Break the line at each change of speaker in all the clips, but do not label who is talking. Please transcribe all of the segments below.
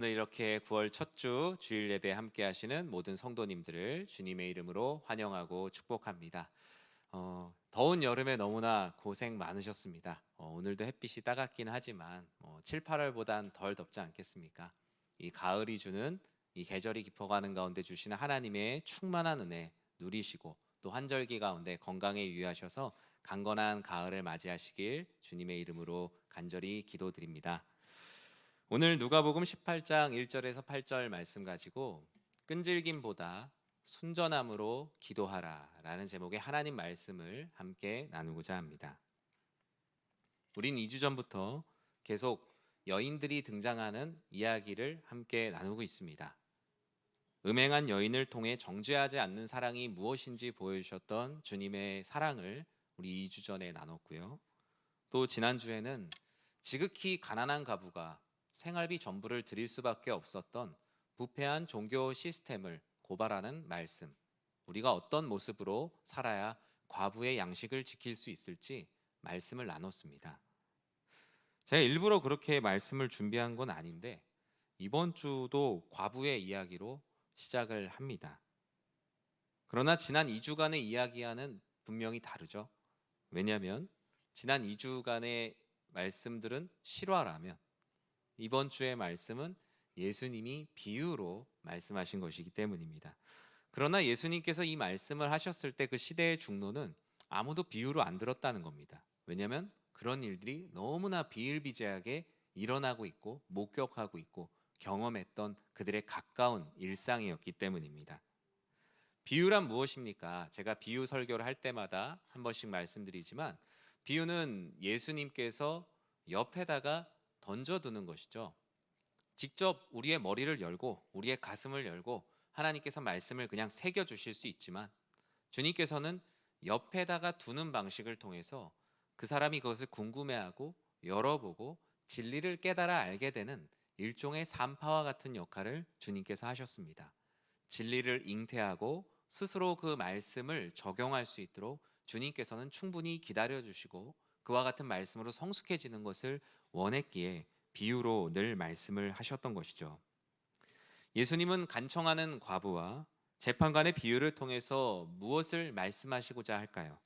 오늘 이렇게 9월 첫 주 주일 예배 함께 하시는 모든 성도님들을 주님의 이름으로 환영하고 축복합니다. 더운 여름에 너무나 고생 많으셨습니다. 오늘도 햇빛이 따갑긴 하지만 7, 8월보단 덜 덥지 않겠습니까? 이 가을이 주는 이 계절이 깊어가는 가운데 주시는 하나님의 충만한 은혜 누리시고 또 한절기 가운데 건강에 유의하셔서 강건한 가을을 맞이하시길 주님의 이름으로 간절히 기도드립니다. 오늘 누가복음 18장 1절에서 8절 말씀 가지고 끈질김보다 순전함으로 기도하라라는 제목의 하나님 말씀을 함께 나누고자 합니다. 우린 2주 전부터 계속 여인들이 등장하는 이야기를 함께 나누고 있습니다. 음행한 여인을 통해 정죄하지 않는 사랑이 무엇인지 보여주셨던 주님의 사랑을 우리 2주 전에 나눴고요. 또 지난주에는 지극히 가난한 가부가 생활비 전부를 드릴 수밖에 없었던 부패한 종교 시스템을 고발하는 말씀, 우리가 어떤 모습으로 살아야 과부의 양식을 지킬 수 있을지 말씀을 나눴습니다. 제가 일부러 그렇게 말씀을 준비한 건 아닌데 이번 주도 과부의 이야기로 시작을 합니다. 그러나 지난 2주간의 이야기와는 분명히 다르죠. 왜냐하면 지난 2주간의 말씀들은 실화라면 이번 주의 말씀은 예수님이 비유로 말씀하신 것이기 때문입니다. 그러나 예수님께서 이 말씀을 하셨을 때 그 시대의 중노는 아무도 비유로 안 들었다는 겁니다. 왜냐하면 그런 일들이 너무나 비일비재하게 일어나고 있고 목격하고 있고 경험했던 그들의 가까운 일상이었기 때문입니다. 비유란 무엇입니까? 제가 비유 설교를 할 때마다 한 번씩 말씀드리지만 비유는 예수님께서 옆에다가 던져두는 것이죠. 직접 우리의 머리를 열고 우리의 가슴을 열고 하나님께서 말씀을 그냥 새겨주실 수 있지만 주님께서는 옆에다가 두는 방식을 통해서 그 사람이 그것을 궁금해하고 열어보고 진리를 깨달아 알게 되는 일종의 산파와 같은 역할을 주님께서 하셨습니다. 진리를 잉태하고 스스로 그 말씀을 적용할 수 있도록 주님께서는 충분히 기다려주시고 그와 같은 말씀으로 성숙해지는 것을 원했기에 비유로 늘 말씀을 하셨던 것이죠. 예수님은 간청하는 과부와 재판관의 비유를 통해서 무엇을 말씀하시고자 할까요?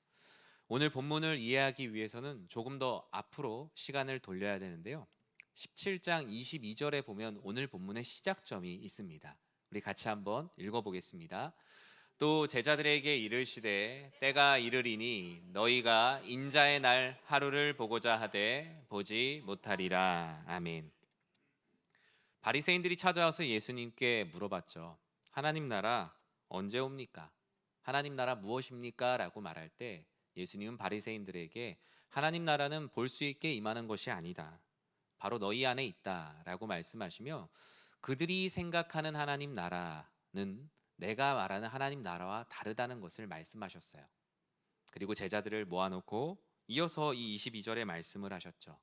오늘 본문을 이해하기 위해서는 조금 더 앞으로 시간을 돌려야 되는데요. 17장 22절에 보면 오늘 본문의 시작점이 있습니다. 우리 같이 한번 읽어보겠습니다. 또 제자들에게 이르시되 때가 이르리니 너희가 인자의 날 하루를 보고자 하되 보지 못하리라. 아멘. 바리새인들이 찾아와서 예수님께 물어봤죠. 하나님 나라 언제 옵니까? 하나님 나라 무엇입니까? 라고 말할 때 예수님은 바리새인들에게 하나님 나라는 볼 수 있게 임하는 것이 아니다. 바로 너희 안에 있다 라고 말씀하시며 그들이 생각하는 하나님 나라는 내가 말하는 하나님 나라와 다르다는 것을 말씀하셨어요. 그리고 제자들을 모아놓고 이어서 이 22절의 말씀을 하셨죠.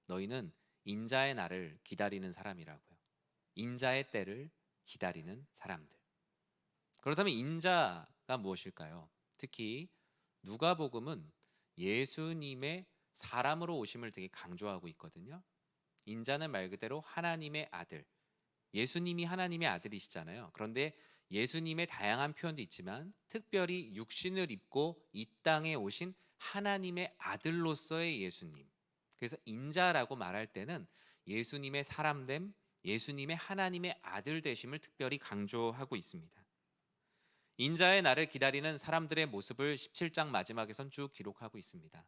너희는 인자의 날을 기다리는 사람이라고요. 인자의 때를 기다리는 사람들. 그렇다면 인자가 무엇일까요? 특히 누가복음은 예수님의 사람으로 오심을 되게 강조하고 있거든요. 인자는 말 그대로 하나님의 아들, 예수님이 하나님의 아들이시잖아요. 그런데 예수님의 다양한 표현도 있지만 특별히 육신을 입고 이 땅에 오신 하나님의 아들로서의 예수님. 그래서 인자라고 말할 때는 예수님의 사람됨, 예수님의 하나님의 아들 되심을 특별히 강조하고 있습니다. 인자의 날을 기다리는 사람들의 모습을 17장 마지막에선 쭉 기록하고 있습니다.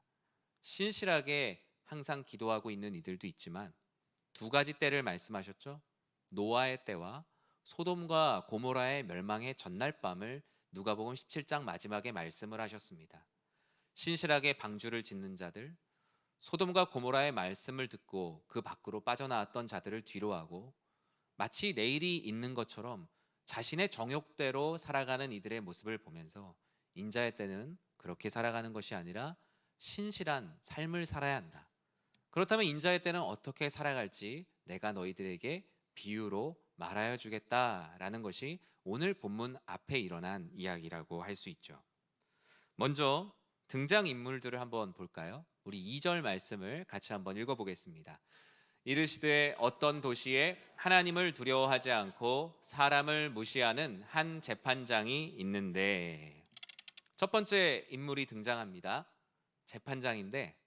신실하게 항상 기도하고 있는 이들도 있지만 두 가지 때를 말씀하셨죠. 노아의 때와 소돔과 고모라의 멸망의 전날 밤을 누가복음 17장 마지막에 말씀을 하셨습니다. 신실하게 방주를 짓는 자들, 소돔과 고모라의 말씀을 듣고 그 밖으로 빠져나왔던 자들을 뒤로하고 마치 내일이 있는 것처럼 자신의 정욕대로 살아가는 이들의 모습을 보면서 인자의 때는 그렇게 살아가는 것이 아니라 신실한 삶을 살아야 한다. 그렇다면 인자의 때는 어떻게 살아갈지 내가 너희들에게 비유로 말하여 주겠다라는 것이 오늘 본문 앞에 일어난 이야기라고 할 수 있죠. 먼저 등장인물들을 한번 볼까요? 우리 2절 말씀을 같이 한번 읽어보겠습니다. 이르시되 어떤 도시에 하나님을 두려워하지 않고 사람을 무시하는 한 재판장이 있는데, 첫 번째 인물이 등장합니다. 재판장인데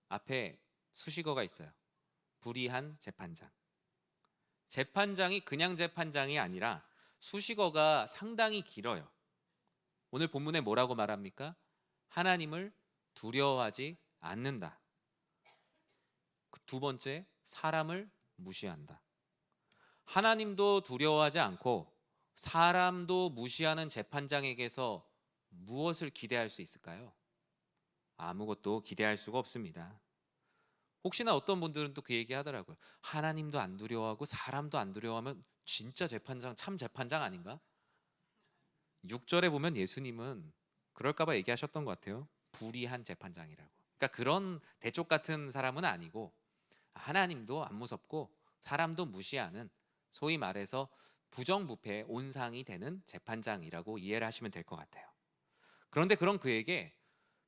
앞에 수식어가 있어요. 불의한 재판장. 재판장이 그냥 재판장이 아니라 수식어가 상당히 길어요. 오늘 본문에 뭐라고 말합니까? 하나님을 두려워하지 않는다. 두 번째, 사람을 무시한다. 하나님도 두려워하지 않고 사람도 무시하는 재판장에게서 무엇을 기대할 수 있을까요? 아무것도 기대할 수가 없습니다. 혹시나 어떤 분들은 또 그 얘기 하더라고요. 하나님도 안 두려워하고 사람도 안 두려워하면 진짜 재판장, 참 재판장 아닌가? 6절에 보면 예수님은 그럴까봐 얘기하셨던 것 같아요. 불의한 재판장이라고. 그러니까 그런 대쪽 같은 사람은 아니고 하나님도 안 무섭고 사람도 무시하는, 소위 말해서 부정부패 온상이 되는 재판장이라고 이해를 하시면 될 것 같아요. 그런데 그런 그에게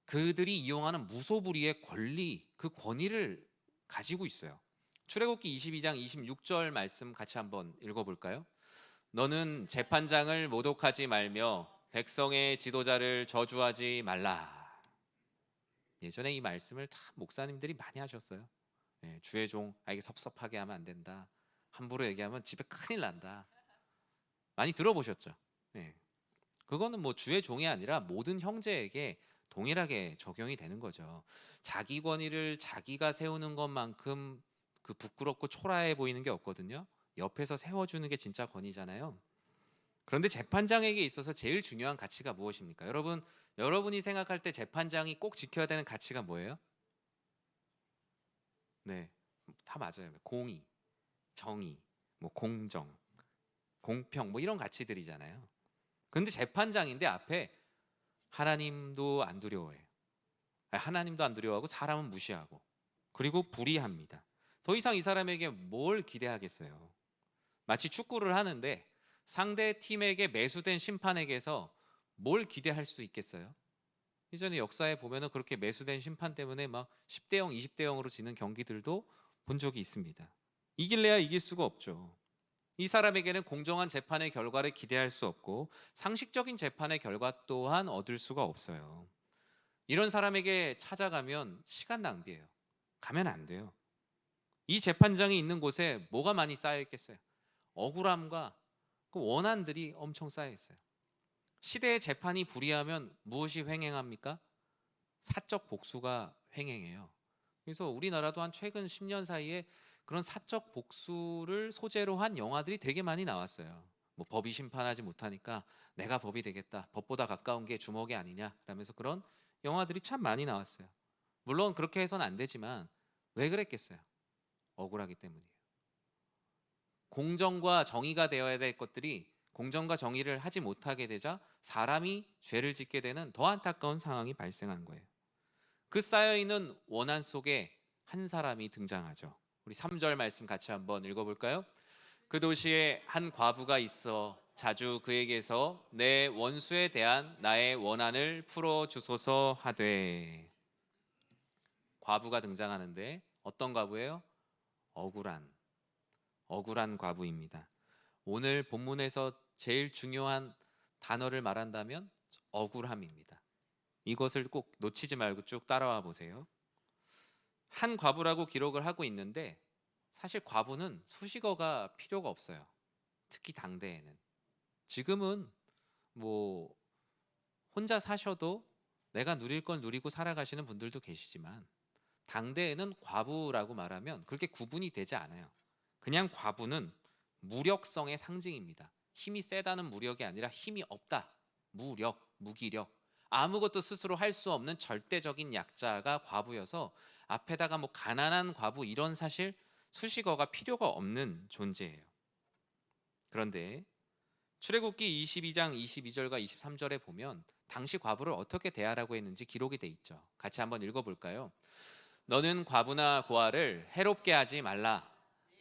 그들이 이용하는 무소불위의 권리, 그 권위를 가지고 있어요. 출애굽기 22장 26절 말씀 같이 한번 읽어볼까요? 너는 재판장을 모독하지 말며 백성의 지도자를 저주하지 말라. 예전에 이 말씀을 참 목사님들이 많이 하셨어요. 네, 주의 종에게 섭섭하게 하면 안 된다. 함부로 얘기하면 집에 큰일 난다. 많이 들어보셨죠? 네. 그거는 뭐 주의 종이 아니라 모든 형제에게 동일하게 적용이 되는 거죠. 자기 권위를 자기가 세우는 것만큼 그 부끄럽고 초라해 보이는 게 없거든요. 옆에서 세워주는 게 진짜 권위잖아요. 그런데 재판장에게 있어서 제일 중요한 가치가 무엇입니까? 여러분이 생각할 때 재판장이 꼭 지켜야 되는 가치가 뭐예요? 네, 다 맞아요. 공의, 정의, 뭐 공정, 공평, 뭐 이런 가치들이잖아요. 그런데 재판장인데 앞에 하나님도 안 두려워해요. 하나님도 안 두려워하고 사람은 무시하고, 그리고 불의합니다. 더 이상 이 사람에게 뭘 기대하겠어요? 마치 축구를 하는데 상대 팀에게 매수된 심판에게서 뭘 기대할 수 있겠어요? 이전에 역사에 보면은 그렇게 매수된 심판 때문에 막 10대 0, 20대 0으로 지는 경기들도 본 적이 있습니다. 이길래야 이길 수가 없죠. 이 사람에게는 공정한 재판의 결과를 기대할 수 없고 상식적인 재판의 결과 또한 얻을 수가 없어요. 이런 사람에게 찾아가면 시간 낭비예요. 가면 안 돼요. 이 재판장이 있는 곳에 뭐가 많이 쌓여 있겠어요? 억울함과 그 원한들이 엄청 쌓여 있어요. 시대의 재판이 불이하면 무엇이 횡행합니까? 사적 복수가 횡행해요. 그래서 우리나라도 한 최근 10년 사이에 그런 사적 복수를 소재로 한 영화들이 되게 많이 나왔어요. 뭐 법이 심판하지 못하니까 내가 법이 되겠다. 법보다 가까운 게 주먹이 아니냐 라면서 그런 영화들이 참 많이 나왔어요. 물론 그렇게 해서는 안 되지만 왜 그랬겠어요? 억울하기 때문이에요. 공정과 정의가 되어야 될 것들이 공정과 정의를 하지 못하게 되자 사람이 죄를 짓게 되는 더 안타까운 상황이 발생한 거예요. 그 쌓여있는 원한 속에 한 사람이 등장하죠. 우리 3절 말씀 같이 한번 읽어볼까요? 그 도시에 한 과부가 있어 자주 그에게서 내 원수에 대한 나의 원한을 풀어주소서 하되. 과부가 등장하는데 어떤 과부예요? 억울한 과부입니다. 오늘 본문에서 제일 중요한 단어를 말한다면 억울함입니다. 이것을 꼭 놓치지 말고 쭉 따라와 보세요. 한 과부라고 기록을 하고 있는데 사실 과부는 수식어가 필요가 없어요. 특히 당대에는. 지금은 뭐 혼자 사셔도 내가 누릴 건 누리고 살아가시는 분들도 계시지만 당대에는 과부라고 말하면 그렇게 구분이 되지 않아요. 그냥 과부는 무력성의 상징입니다. 힘이 세다는 무력이 아니라 힘이 없다. 무력, 무기력. 아무것도 스스로 할 수 없는 절대적인 약자가 과부여서 앞에다가 뭐 가난한 과부 이런 사실 수식어가 필요가 없는 존재예요. 그런데 출애굽기 22장 22절과 23절에 보면 당시 과부를 어떻게 대하라고 했는지 기록이 돼 있죠. 같이 한번 읽어볼까요? 너는 과부나 고아를 해롭게 하지 말라.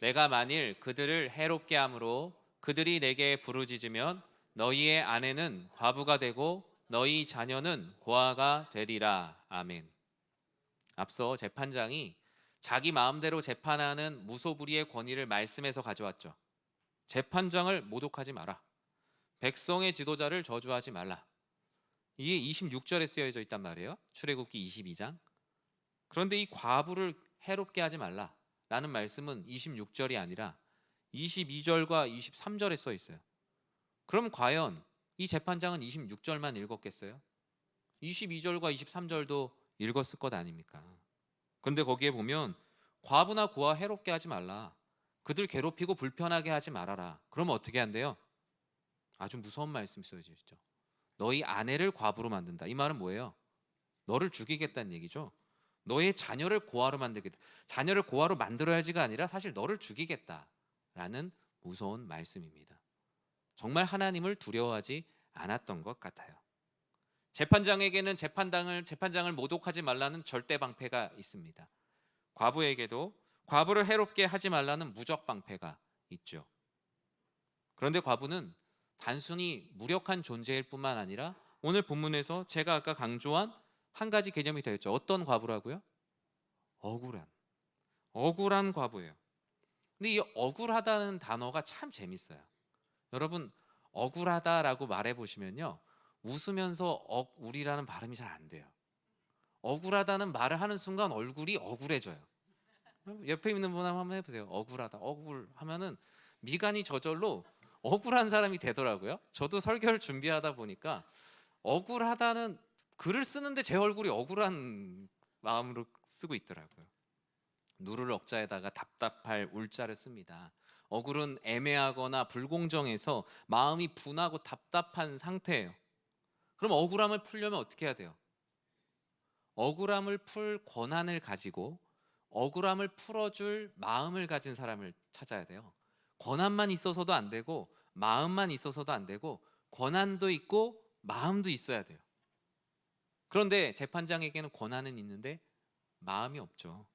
내가 만일 그들을 해롭게 함으로 그들이 내게 부르짖으면 너희의 아내는 과부가 되고 너희 자녀는 고아가 되리라. 아멘. 앞서 재판장이 자기 마음대로 재판하는 무소불위의 권위를 말씀에서 가져왔죠. 재판장을 모독하지 마라. 백성의 지도자를 저주하지 말라. 이게 26절에 쓰여져 있단 말이에요. 출애굽기 22장. 그런데 이 과부를 해롭게 하지 말라라는 말씀은 26절이 아니라 22절과 23절에 써 있어요. 그럼 과연 이 재판장은 26절만 읽었겠어요? 22절과 23절도 읽었을 것 아닙니까? 그런데 거기에 보면 과부나 고아 해롭게 하지 말라. 그들 괴롭히고 불편하게 하지 말아라. 그러면 어떻게 한대요? 아주 무서운 말씀이 써져 있죠. 너희 아내를 과부로 만든다. 이 말은 뭐예요? 너를 죽이겠다는 얘기죠. 너의 자녀를 고아로 만들겠다. 자녀를 고아로 만들어야지가 아니라 사실 너를 죽이겠다라는 무서운 말씀입니다. 정말 하나님을 두려워하지 않았던 것 같아요. 재판장에게는 재판장을 모독하지 말라는 절대 방패가 있습니다. 과부에게도 과부를 해롭게 하지 말라는 무적 방패가 있죠. 그런데 과부는 단순히 무력한 존재일 뿐만 아니라 오늘 본문에서 제가 아까 강조한 한 가지 개념이 되었죠. 어떤 과부라고요? 억울한 과부예요. 근데 이 억울하다는 단어가 참 재밌어요. 여러분, 억울하다라고 말해보시면요, 웃으면서 억울이라는 발음이 잘 안 돼요. 억울하다는 말을 하는 순간 얼굴이 억울해져요. 옆에 있는 분 한번 해보세요. 억울하다, 억울하면은 미간이 저절로 억울한 사람이 되더라고요. 저도 설교를 준비하다 보니까 억울하다는 글을 쓰는데 제 얼굴이 억울한 마음으로 쓰고 있더라고요. 누를 억자에다가 답답할 울자를 씁니다. 억울은 애매하거나 불공정해서 마음이 분하고 답답한 상태예요. 그럼 억울함을 풀려면 어떻게 해야 돼요? 억울함을 풀 권한을 가지고 억울함을 풀어줄 마음을 가진 사람을 찾아야 돼요. 권한만 있어서도 안 되고 마음만 있어서도 안 되고 권한도 있고 마음도 있어야 돼요. 그런데 재판장에게는 권한은 있는데 마음이 없죠.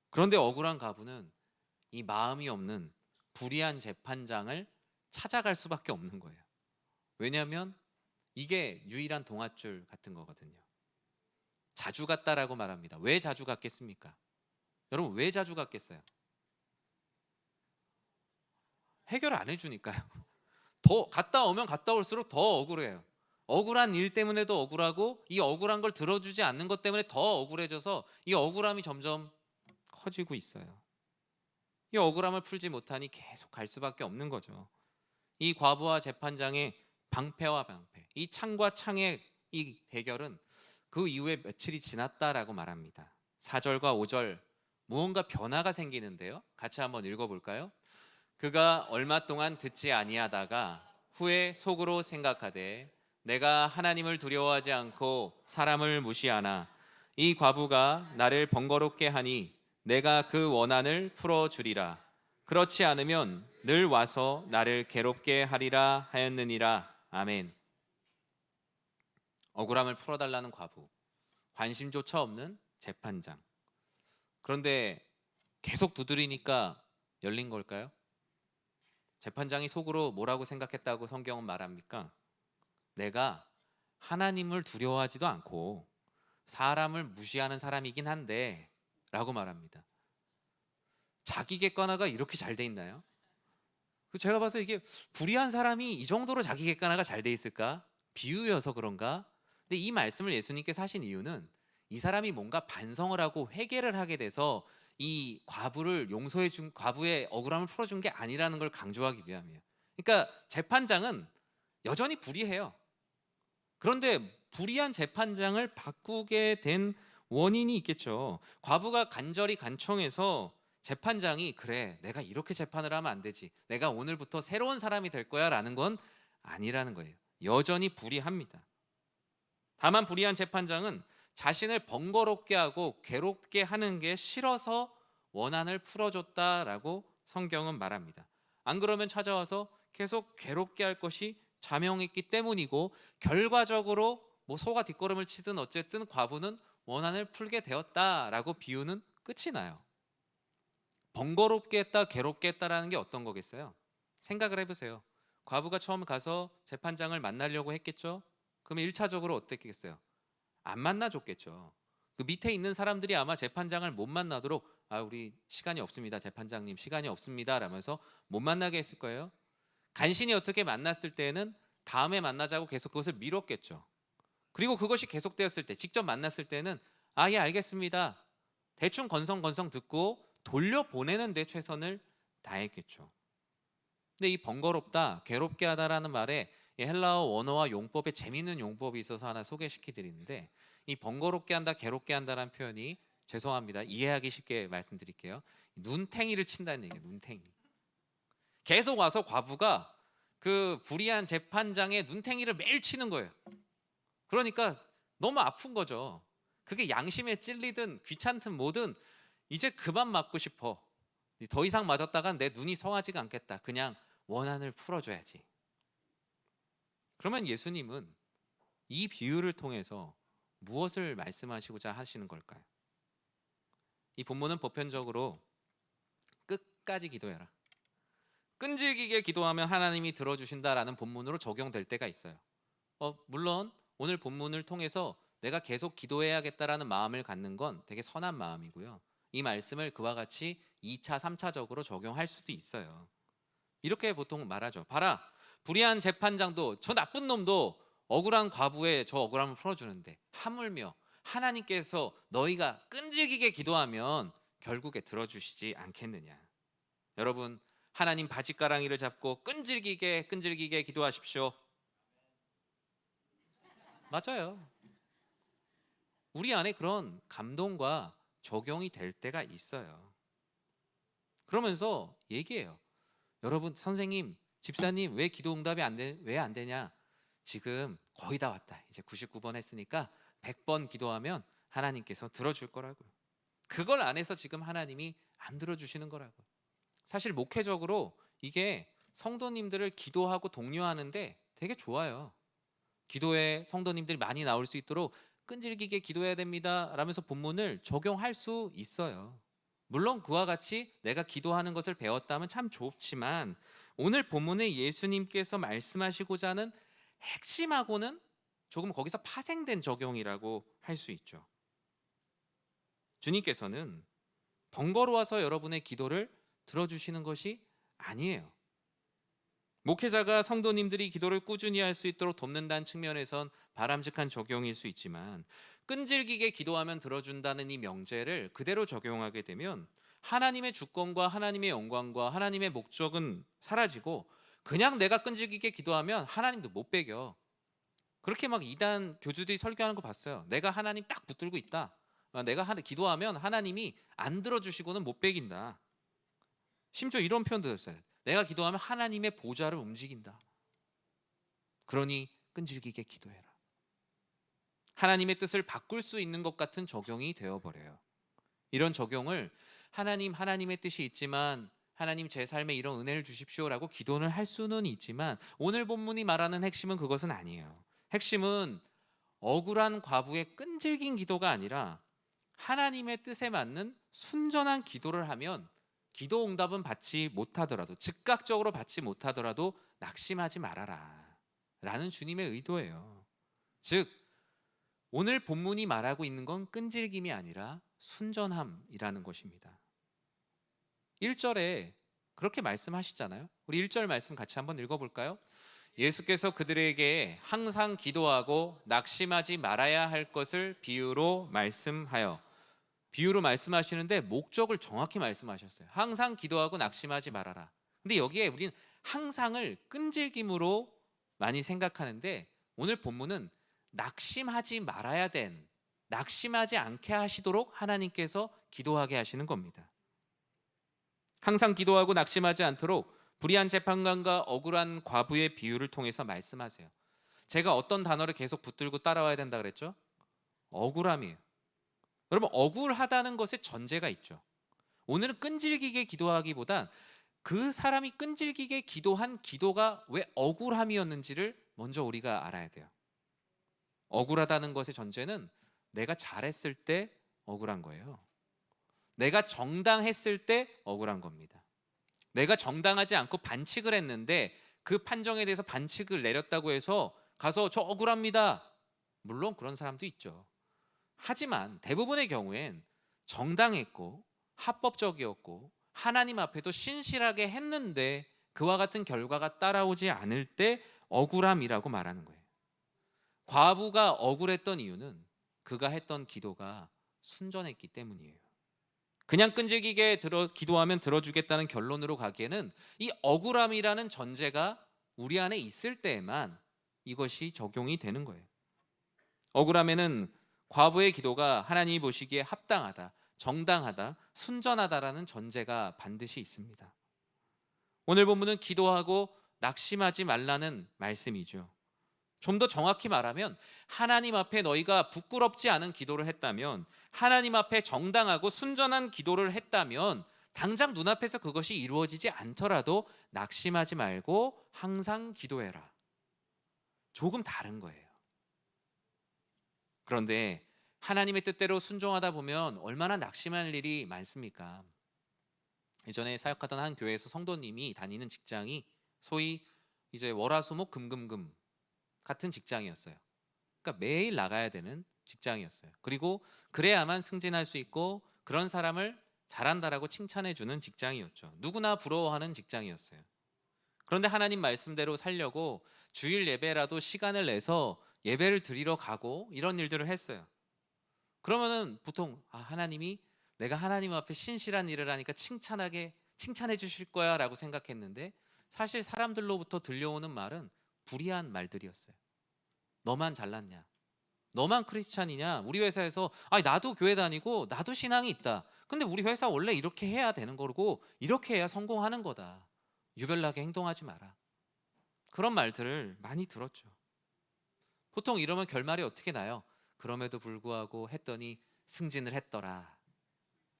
그런데 억울한 가부는 이 마음이 없는 불의한 재판장을 찾아갈 수밖에 없는 거예요. 왜냐하면 이게 유일한 동아줄 같은 거거든요. 자주 갔다라고 말합니다. 왜 자주 갔겠습니까? 여러분, 왜 자주 갔겠어요? 해결 안 해주니까요. 더 갔다 오면 갔다 올수록 더 억울해요. 억울한 일 때문에도 억울하고 이 억울한 걸 들어주지 않는 것 때문에 더 억울해져서 이 억울함이 점점 커지고 있어요. 이 억울함을 풀지 못하니 계속 갈 수밖에 없는 거죠. 이 과부와 재판장의 방패와 방패, 이 창과 창의 이 대결은 그 이후에 며칠이 지났다라고 말합니다. 4절과 5절 무언가 변화가 생기는데요. 같이 한번 읽어볼까요? 그가 얼마 동안 듣지 아니하다가 후에 속으로 생각하되 내가 하나님을 두려워하지 않고 사람을 무시하나 이 과부가 나를 번거롭게 하니 내가 그 원한을 풀어주리라. 그렇지 않으면 늘 와서 나를 괴롭게 하리라 하였느니라. 아멘. 억울함을 풀어달라는 과부, 관심조차 없는 재판장. 그런데 계속 두드리니까 열린 걸까요? 재판장이 속으로 뭐라고 생각했다고 성경은 말합니까? 내가 하나님을 두려워하지도 않고 사람을 무시하는 사람이긴 한데 라고 말합니다. 자기 객관화가 이렇게 잘 돼 있나요? 제가 봐서 이게 불의한 사람이 이 정도로 자기 객관화가 잘 돼 있을까? 비유여서 그런가? 근데 이 말씀을 예수님께서 하신 이유는 이 사람이 뭔가 반성을 하고 회개를 하게 돼서 이 과부의 억울함을 풀어준 게 아니라는 걸 강조하기 위함이에요. 그러니까 재판장은 여전히 불의해요. 그런데 불의한 재판장을 바꾸게 된 원인이 있겠죠. 과부가 간절히 간청해서 재판장이 그래, 내가 이렇게 재판을 하면 안 되지, 내가 오늘부터 새로운 사람이 될 거야 라는 건 아니라는 거예요. 여전히 불의합니다. 다만 불의한 재판장은 자신을 번거롭게 하고 괴롭게 하는 게 싫어서 원한을 풀어줬다라고 성경은 말합니다. 안 그러면 찾아와서 계속 괴롭게 할 것이 자명했기 때문이고, 결과적으로 뭐 소가 뒷걸음을 치든 어쨌든 과부는 원한을 풀게 되었다라고 비유는 끝이 나요. 번거롭게 했다, 괴롭게 했다라는 게 어떤 거겠어요? 생각을 해보세요. 과부가 처음 가서 재판장을 만나려고 했겠죠? 그러면 1차적으로 어땠겠어요? 안 만나줬겠죠. 그 밑에 있는 사람들이 아마 재판장을 못 만나도록 우리 시간이 없습니다. 재판장님 시간이 없습니다. 라면서 못 만나게 했을 거예요. 간신히 어떻게 만났을 때는 다음에 만나자고 계속 그것을 미뤘겠죠. 그리고 그것이 계속되었을 때, 직접 만났을 때는 예 알겠습니다. 대충 건성건성 듣고 돌려보내는 데 최선을 다했겠죠. 근데 이 번거롭다, 괴롭게 하다라는 말에 이 헬라어 원어와 용법에 재미있는 용법이 있어서 하나 소개시켜 드리는데, 이 번거롭게 한다, 괴롭게 한다라는 표현이, 죄송합니다, 이해하기 쉽게 말씀드릴게요, 눈탱이를 친다는 얘기예요. 눈탱이. 계속 와서 과부가 그 불의한 재판장의 눈탱이를 매일 치는 거예요. 그러니까 너무 아픈 거죠. 그게 양심에 찔리든 귀찮든 뭐든 이제 그만 맞고 싶어. 더 이상 맞았다간 내 눈이 성하지가 않겠다. 그냥 원한을 풀어줘야지. 그러면 예수님은 이 비유를 통해서 무엇을 말씀하시고자 하시는 걸까요? 이 본문은 보편적으로 끝까지 기도해라, 끈질기게 기도하면 하나님이 들어주신다라는 본문으로 적용될 때가 있어요. 물론 오늘 본문을 통해서 내가 계속 기도해야겠다라는 마음을 갖는 건 되게 선한 마음이고요. 이 말씀을 그와 같이 2차, 3차적으로 적용할 수도 있어요. 이렇게 보통 말하죠. 봐라, 불의한 재판장도, 저 나쁜 놈도 억울한 과부의 저 억울함을 풀어주는데 하물며 하나님께서 너희가 끈질기게 기도하면 결국에 들어주시지 않겠느냐. 여러분, 하나님 바짓가랑이를 잡고 끈질기게 기도하십시오. 맞아요. 우리 안에 그런 감동과 적용이 될 때가 있어요. 그러면서 얘기해요. 여러분, 선생님, 집사님, 왜 기도 응답이 왜 안 되냐? 지금 거의 다 왔다. 이제 99번 했으니까 100번 기도하면 하나님께서 들어줄 거라고요. 그걸 안 해서 지금 하나님이 안 들어주시는 거라고요. 사실 목회적으로 이게 성도님들을 기도하고 독려하는데 되게 좋아요. 기도에 성도님들이 많이 나올 수 있도록 끈질기게 기도해야 됩니다 라면서 본문을 적용할 수 있어요. 물론 그와 같이 내가 기도하는 것을 배웠다면 참 좋지만, 오늘 본문에 예수님께서 말씀하시고자 하는 핵심하고는 조금 거기서 파생된 적용이라고 할 수 있죠. 주님께서는 번거로워서 여러분의 기도를 들어주시는 것이 아니에요. 목회자가 성도님들이 기도를 꾸준히 할 수 있도록 돕는다는 측면에선 바람직한 적용일 수 있지만, 끈질기게 기도하면 들어준다는 이 명제를 그대로 적용하게 되면 하나님의 주권과 하나님의 영광과 하나님의 목적은 사라지고, 그냥 내가 끈질기게 기도하면 하나님도 못 배겨. 그렇게 막 이단 교주들이 설교하는 거 봤어요. 내가 하나님 딱 붙들고 있다, 내가 기도하면 하나님이 안 들어주시고는 못 배긴다. 심지어 이런 표현도 들었어요. 내가 기도하면 하나님의 보좌를 움직인다. 그러니 끈질기게 기도해라. 하나님의 뜻을 바꿀 수 있는 것 같은 적용이 되어버려요. 이런 적용을 하나님의 뜻이 있지만 하나님 제 삶에 이런 은혜를 주십시오라고 기도를 할 수는 있지만, 오늘 본문이 말하는 핵심은 그것은 아니에요. 핵심은 억울한 과부의 끈질긴 기도가 아니라 하나님의 뜻에 맞는 순전한 기도를 하면 기도 응답은 받지 못하더라도, 즉각적으로 받지 못하더라도 낙심하지 말아라 라는 주님의 의도예요. 즉 오늘 본문이 말하고 있는 건 끈질김이 아니라 순전함이라는 것입니다. 1절에 그렇게 말씀하시잖아요. 우리 1절 말씀 같이 한번 읽어볼까요? 예수께서 그들에게 항상 기도하고 낙심하지 말아야 할 것을 비유로 말씀하시는데 목적을 정확히 말씀하셨어요. 항상 기도하고 낙심하지 말아라. 근데 여기에 우리는 항상을 끈질김으로 많이 생각하는데, 오늘 본문은 낙심하지 말아야 된, 낙심하지 않게 하시도록 하나님께서 기도하게 하시는 겁니다. 항상 기도하고 낙심하지 않도록 불의한 재판관과 억울한 과부의 비유를 통해서 말씀하세요. 제가 어떤 단어를 계속 붙들고 따라와야 된다 그랬죠? 억울함이에요. 여러분, 억울하다는 것에 전제가 있죠. 오늘은 끈질기게 기도하기보단 그 사람이 끈질기게 기도한 기도가 왜 억울함이었는지를 먼저 우리가 알아야 돼요. 억울하다는 것의 전제는 내가 잘했을 때 억울한 거예요. 내가 정당했을 때 억울한 겁니다. 내가 정당하지 않고 반칙을 했는데 그 판정에 대해서 반칙을 내렸다고 해서 가서 저 억울합니다. 물론 그런 사람도 있죠. 하지만 대부분의 경우엔 정당했고 합법적이었고 하나님 앞에도 신실하게 했는데 그와 같은 결과가 따라오지 않을 때 억울함이라고 말하는 거예요. 과부가 억울했던 이유는 그가 했던 기도가 순전했기 때문이에요. 그냥 끈질기게 기도하면 들어주겠다는 결론으로 가기에는 이 억울함이라는 전제가 우리 안에 있을 때에만 이것이 적용이 되는 거예요. 억울함에는 과부의 기도가 하나님이 보시기에 합당하다, 정당하다, 순전하다라는 전제가 반드시 있습니다. 오늘 본문은 기도하고 낙심하지 말라는 말씀이죠. 좀 더 정확히 말하면 하나님 앞에 너희가 부끄럽지 않은 기도를 했다면, 하나님 앞에 정당하고 순전한 기도를 했다면 당장 눈앞에서 그것이 이루어지지 않더라도 낙심하지 말고 항상 기도해라. 조금 다른 거예요. 그런데 하나님의 뜻대로 순종하다 보면 얼마나 낙심할 일이 많습니까? 예전에 사역하던 한 교회에서 성도님이 다니는 직장이 소위 이제 월화수목 금금금 같은 직장이었어요. 그러니까 매일 나가야 되는 직장이었어요. 그리고 그래야만 승진할 수 있고 그런 사람을 잘한다라고 칭찬해 주는 직장이었죠. 누구나 부러워하는 직장이었어요. 그런데 하나님 말씀대로 살려고 주일 예배라도 시간을 내서 예배를 드리러 가고 이런 일들을 했어요. 그러면은 보통 하나님이 내가 하나님 앞에 신실한 일을 하니까 칭찬해 주실 거야 라고 생각했는데, 사실 사람들로부터 들려오는 말은 불의한 말들이었어요. 너만 잘났냐? 너만 크리스찬이냐? 우리 회사에서 나도 교회 다니고 나도 신앙이 있다. 근데 우리 회사 원래 이렇게 해야 되는 거고 이렇게 해야 성공하는 거다. 유별나게 행동하지 마라. 그런 말들을 많이 들었죠. 보통 이러면 결말이 어떻게 나요? 그럼에도 불구하고 했더니 승진을 했더라.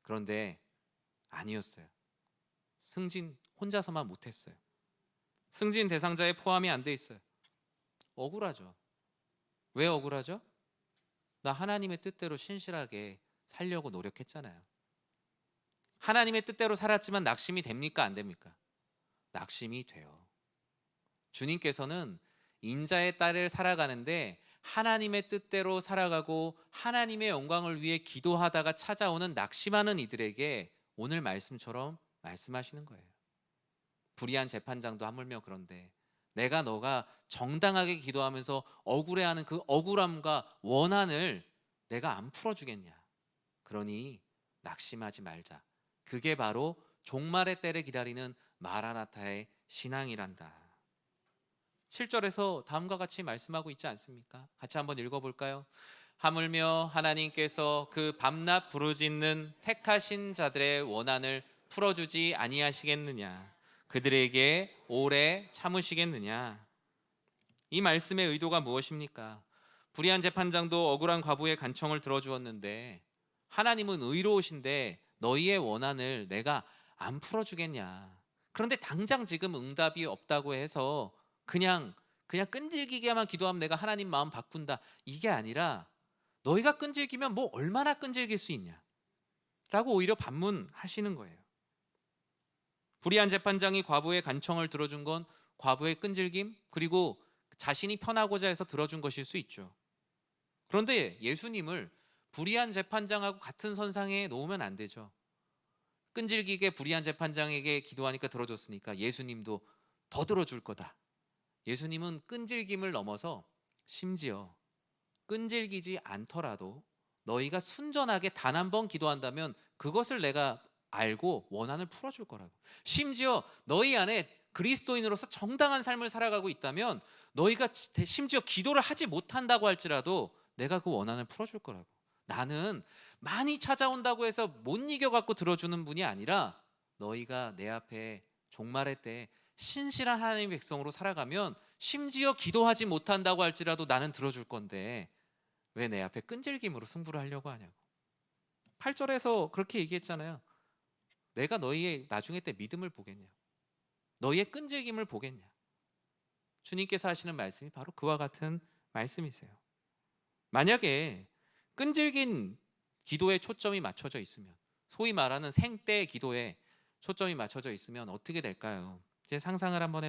그런데 아니었어요. 승진 혼자서만 못했어요. 승진 대상자에 포함이 안 돼 있어요. 억울하죠. 왜 억울하죠? 나 하나님의 뜻대로 신실하게 살려고 노력했잖아요. 하나님의 뜻대로 살았지만 낙심이 됩니까? 안 됩니까? 낙심이 돼요. 주님께서는 인자의 딸을 살아가는데 하나님의 뜻대로 살아가고 하나님의 영광을 위해 기도하다가 찾아오는 낙심하는 이들에게 오늘 말씀처럼 말씀하시는 거예요. 불의한 재판장도 하물며 그런데 너가 정당하게 기도하면서 억울해하는 그 억울함과 원한을 내가 안 풀어주겠냐. 그러니 낙심하지 말자. 그게 바로 종말의 때를 기다리는 마라나타의 신앙이란다. 7절에서 다음과 같이 말씀하고 있지 않습니까? 같이 한번 읽어볼까요? 하물며 하나님께서 그 밤낮 부르짖는 택하신 자들의 원한을 풀어주지 아니하시겠느냐? 그들에게 오래 참으시겠느냐? 이 말씀의 의도가 무엇입니까? 불의한 재판장도 억울한 과부의 간청을 들어주었는데 하나님은 의로우신데 너희의 원한을 내가 안 풀어주겠냐? 그런데 당장 지금 응답이 없다고 해서 그냥 끈질기게만 기도하면 내가 하나님 마음 바꾼다, 이게 아니라 너희가 끈질기면 뭐 얼마나 끈질길 수 있냐 라고 오히려 반문하시는 거예요. 불의한 재판장이 과부의 간청을 들어준 건 과부의 끈질김 그리고 자신이 편하고자 해서 들어준 것일 수 있죠. 그런데 예수님을 불의한 재판장하고 같은 선상에 놓으면 안 되죠. 끈질기게 불의한 재판장에게 기도하니까 들어줬으니까 예수님도 더 들어줄 거다. 예수님은 끈질김을 넘어서 심지어 끈질기지 않더라도 너희가 순전하게 단 한 번 기도한다면 그것을 내가 알고 원한을 풀어줄 거라고. 심지어 너희 안에 그리스도인으로서 정당한 삶을 살아가고 있다면 너희가 심지어 기도를 하지 못한다고 할지라도 내가 그 원한을 풀어줄 거라고. 나는 많이 찾아온다고 해서 못 이겨갖고 들어주는 분이 아니라 너희가 내 앞에 종말의 때 신실한 하나님의 백성으로 살아가면 심지어 기도하지 못한다고 할지라도 나는 들어줄 건데 왜 내 앞에 끈질김으로 승부를 하려고 하냐고. 8절에서 그렇게 얘기했잖아요. 내가 너희의 나중에 때 믿음을 보겠냐, 너희의 끈질김을 보겠냐. 주님께서 하시는 말씀이 바로 그와 같은 말씀이세요. 만약에 끈질긴 기도에 초점이 맞춰져 있으면, 소위 말하는 생때 기도에 초점이 맞춰져 있으면 어떻게 될까요? 제 상상을 한번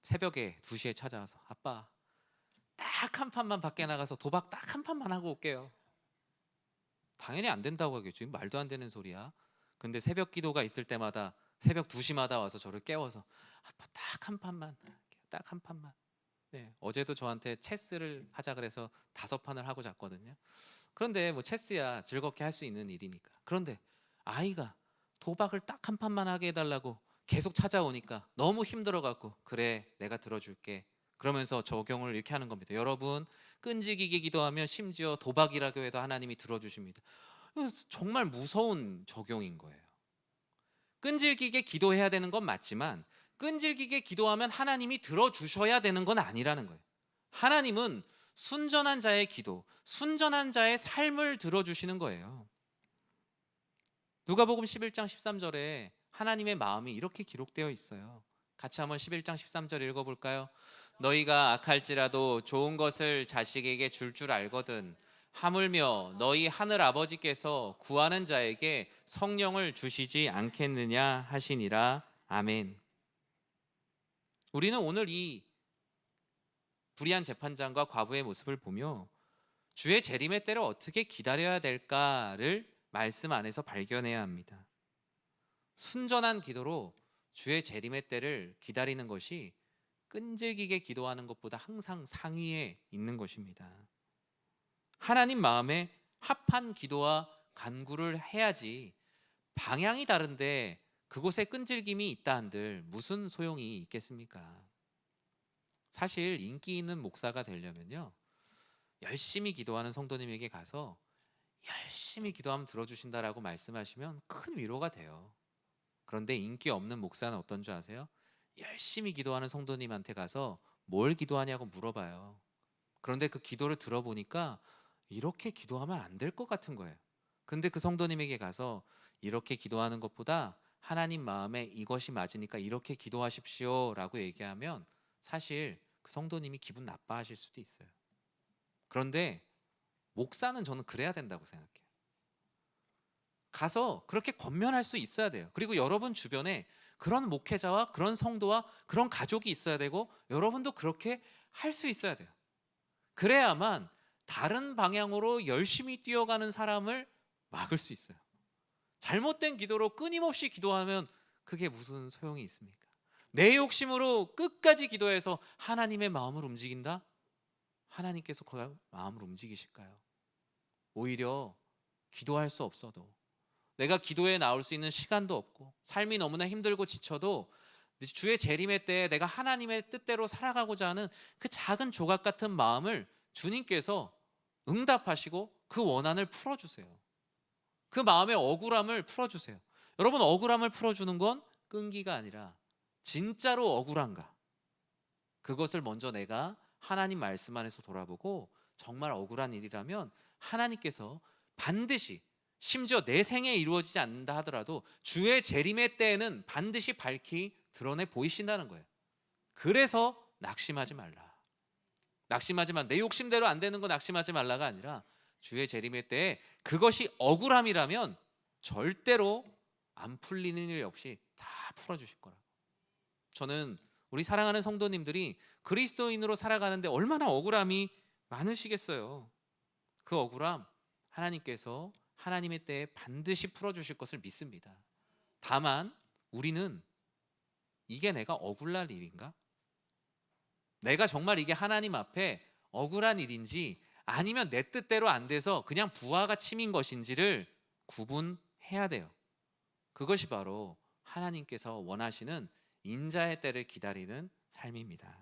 새벽에 2시에 찾아와서 아빠 딱 한 판만 밖에 나가서 도박 딱 한 판만 하고 올게요. 당연히 안 된다고 하겠죠. 말도 안 되는 소리야. 근데 새벽 기도가 있을 때마다 새벽 2시마다 와서 저를 깨워서 아빠 딱 한 판만, 딱 한 판만. 네, 어제도 저한테 체스를 하자 그래서 5판을 하고 잤거든요. 그런데 뭐 체스야 즐겁게 할 수 있는 일이니까. 그런데 아이가 도박을 딱 한 판만 하게 해달라고 계속 찾아오니까 너무 힘들어갖고 그래 내가 들어줄게 그러면서 적용을 이렇게 하는 겁니다. 여러분, 끈질기게 기도하면 심지어 도박이라고 해도 하나님이 들어주십니다. 정말 무서운 적용인 거예요. 끈질기게 기도해야 되는 건 맞지만 끈질기게 기도하면 하나님이 들어주셔야 되는 건 아니라는 거예요. 하나님은 순전한 자의 기도, 순전한 자의 삶을 들어주시는 거예요. 누가복음 11장 13절에 하나님의 마음이 이렇게 기록되어 있어요. 같이 한번 11장 13절 읽어볼까요? 너희가 악할지라도 좋은 것을 자식에게 줄 알거든 하물며 너희 하늘 아버지께서 구하는 자에게 성령을 주시지 않겠느냐 하시니라. 아멘. 우리는 오늘 이 불의한 재판장과 과부의 모습을 보며 주의 재림의 때를 어떻게 기다려야 될까를 말씀 안에서 발견해야 합니다. 순전한 기도로 주의 재림의 때를 기다리는 것이 끈질기게 기도하는 것보다 항상 상위에 있는 것입니다. 하나님 마음에 합한 기도와 간구를 해야지 방향이 다른데 그곳에 끈질김이 있다 한들 무슨 소용이 있겠습니까? 사실 인기 있는 목사가 되려면요, 열심히 기도하는 성도님에게 가서 열심히 기도하면 들어주신다라고 말씀하시면 큰 위로가 돼요. 그런데 인기 없는 목사는 어떤 줄 아세요? 열심히 기도하는 성도님한테 가서 뭘 기도하냐고 물어봐요. 그런데 그 기도를 들어보니까 이렇게 기도하면 안 될 것 같은 거예요. 근데 그 성도님에게 가서 이렇게 기도하는 것보다 하나님 마음에 이것이 맞으니까 이렇게 기도하십시오 라고 얘기하면 사실 그 성도님이 기분 나빠하실 수도 있어요. 그런데 목사는 저는 그래야 된다고 생각해요. 가서 그렇게 권면할 수 있어야 돼요. 그리고 여러분 주변에 그런 목회자와 그런 성도와 그런 가족이 있어야 되고 여러분도 그렇게 할 수 있어야 돼요. 그래야만 다른 방향으로 열심히 뛰어가는 사람을 막을 수 있어요. 잘못된 기도로 끊임없이 기도하면 그게 무슨 소용이 있습니까? 내 욕심으로 끝까지 기도해서 하나님의 마음을 움직인다? 하나님께서 그 마음을 움직이실까요? 오히려 기도할 수 없어도, 내가 기도에 나올 수 있는 시간도 없고 삶이 너무나 힘들고 지쳐도 주의 재림의 때에 내가 하나님의 뜻대로 살아가고자 하는 그 작은 조각 같은 마음을 주님께서 응답하시고 그 원한을 풀어주세요. 그 마음의 억울함을 풀어주세요. 여러분, 억울함을 풀어주는 건 끈기가 아니라 진짜로 억울한가, 그것을 먼저 내가 하나님 말씀 안에서 돌아보고 정말 억울한 일이라면 하나님께서 반드시, 심지어 내 생에 이루어지지 않는다 하더라도 주의 재림의 때에는 반드시 밝히 드러내 보이신다는 거예요. 그래서 낙심하지 말라. 낙심하지만 내 욕심대로 안 되는 거 낙심하지 말라가 아니라 주의 재림의 때에 그것이 억울함이라면 절대로 안 풀리는 일 없이 다 풀어주실 거라고. 저는 우리 사랑하는 성도님들이 그리스도인으로 살아가는데 얼마나 억울함이 많으시겠어요. 그 억울함 하나님께서 하나님의 때에 반드시 풀어주실 것을 믿습니다. 다만 우리는 이게 내가 억울할 일인가? 내가 정말 이게 하나님 앞에 억울한 일인지 아니면 내 뜻대로 안 돼서 그냥 부하가 침인 것인지를 구분해야 돼요. 그것이 바로 하나님께서 원하시는 인자의 때를 기다리는 삶입니다.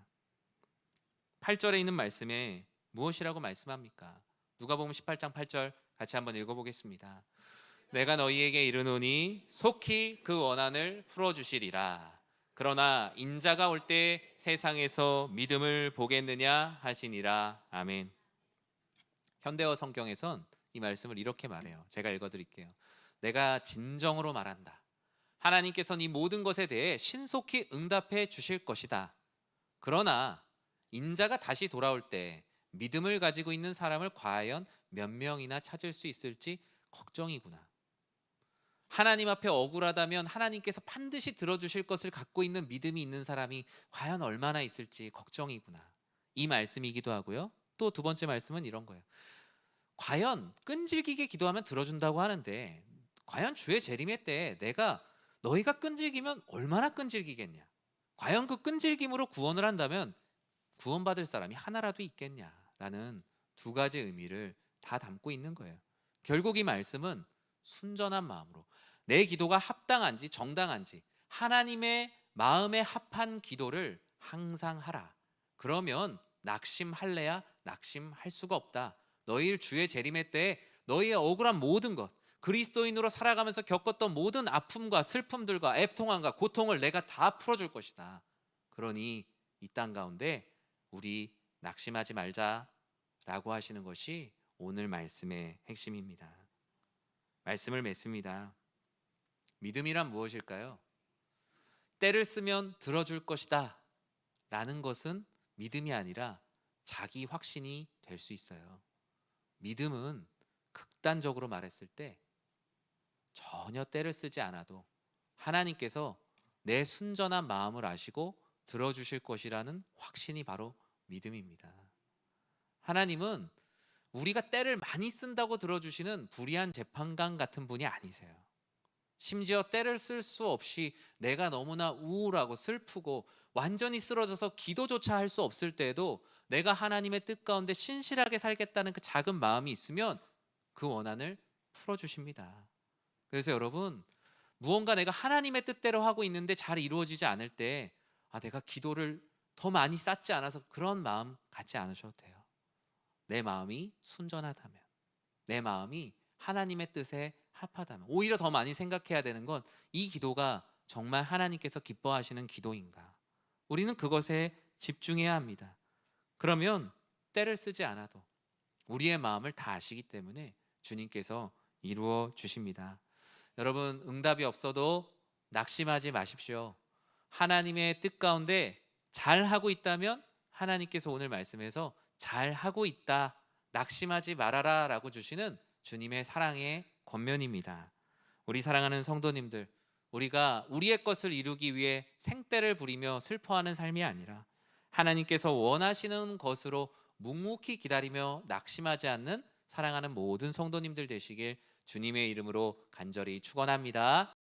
8절에 있는 말씀에 무엇이라고 말씀합니까? 누가복음 18장 8절 같이 한번 읽어보겠습니다. 내가 너희에게 이르노니 속히 그 원한을 풀어주시리라. 그러나 인자가 올 때 세상에서 믿음을 보겠느냐 하시니라. 아멘. 현대어 성경에선 이 말씀을 이렇게 말해요. 제가 읽어드릴게요. 내가 진정으로 말한다. 하나님께서는 이 모든 것에 대해 신속히 응답해 주실 것이다. 그러나 인자가 다시 돌아올 때 믿음을 가지고 있는 사람을 과연 몇 명이나 찾을 수 있을지 걱정이구나. 하나님 앞에 억울하다면 하나님께서 반드시 들어주실 것을 갖고 있는 믿음이 있는 사람이 과연 얼마나 있을지 걱정이구나. 이 말씀이기도 하고요. 또 두 번째 말씀은 이런 거예요. 과연 끈질기게 기도하면 들어준다고 하는데 과연 주의 재림의 때 내가 너희가 끈질기면 얼마나 끈질기겠냐? 과연 그 끈질김으로 구원을 한다면 구원받을 사람이 하나라도 있겠냐라는 두 가지 의미를 다 담고 있는 거예요. 결국 이 말씀은 순전한 마음으로 내 기도가 합당한지 정당한지 하나님의 마음에 합한 기도를 항상 하라. 그러면 낙심할래야 낙심할 수가 없다. 너희 주의 재림의 때에 너희의 억울한 모든 것, 그리스도인으로 살아가면서 겪었던 모든 아픔과 슬픔들과 애통함과 고통을 내가 다 풀어줄 것이다. 그러니 이 땅 가운데 우리 낙심하지 말자라고 하시는 것이 오늘 말씀의 핵심입니다. 말씀을 맺습니다. 믿음이란 무엇일까요? 때를 쓰면 들어줄 것이다 라는 것은 믿음이 아니라 자기 확신이 될 수 있어요. 믿음은 극단적으로 말했을 때 전혀 때를 쓰지 않아도 하나님께서 내 순전한 마음을 아시고 들어주실 것이라는 확신이 바로 믿음입니다. 하나님은 우리가 때를 많이 쓴다고 들어주시는 불의한 재판관 같은 분이 아니세요. 심지어 때를 쓸 수 없이 내가 너무나 우울하고 슬프고 완전히 쓰러져서 기도조차 할 수 없을 때에도 내가 하나님의 뜻 가운데 신실하게 살겠다는 그 작은 마음이 있으면 그 원한을 풀어주십니다. 그래서 여러분, 무언가 내가 하나님의 뜻대로 하고 있는데 잘 이루어지지 않을 때 내가 기도를 더 많이 쌓지 않아서 그런 마음 갖지 않으셔도 돼요. 내 마음이 순전하다면, 내 마음이 하나님의 뜻에 합하다면, 오히려 더 많이 생각해야 되는 건 이 기도가 정말 하나님께서 기뻐하시는 기도인가. 우리는 그것에 집중해야 합니다. 그러면 때를 쓰지 않아도 우리의 마음을 다 아시기 때문에 주님께서 이루어 주십니다. 여러분, 응답이 없어도 낙심하지 마십시오. 하나님의 뜻 가운데 잘 하고 있다면 하나님께서 오늘 말씀에서 잘 하고 있다, 낙심하지 말아라 라고 주시는 주님의 사랑의 권면입니다. 우리 사랑하는 성도님들, 우리가 우리의 것을 이루기 위해 생떼를 부리며 슬퍼하는 삶이 아니라 하나님께서 원하시는 것으로 묵묵히 기다리며 낙심하지 않는 사랑하는 모든 성도님들 되시길 주님의 이름으로 간절히 축원합니다.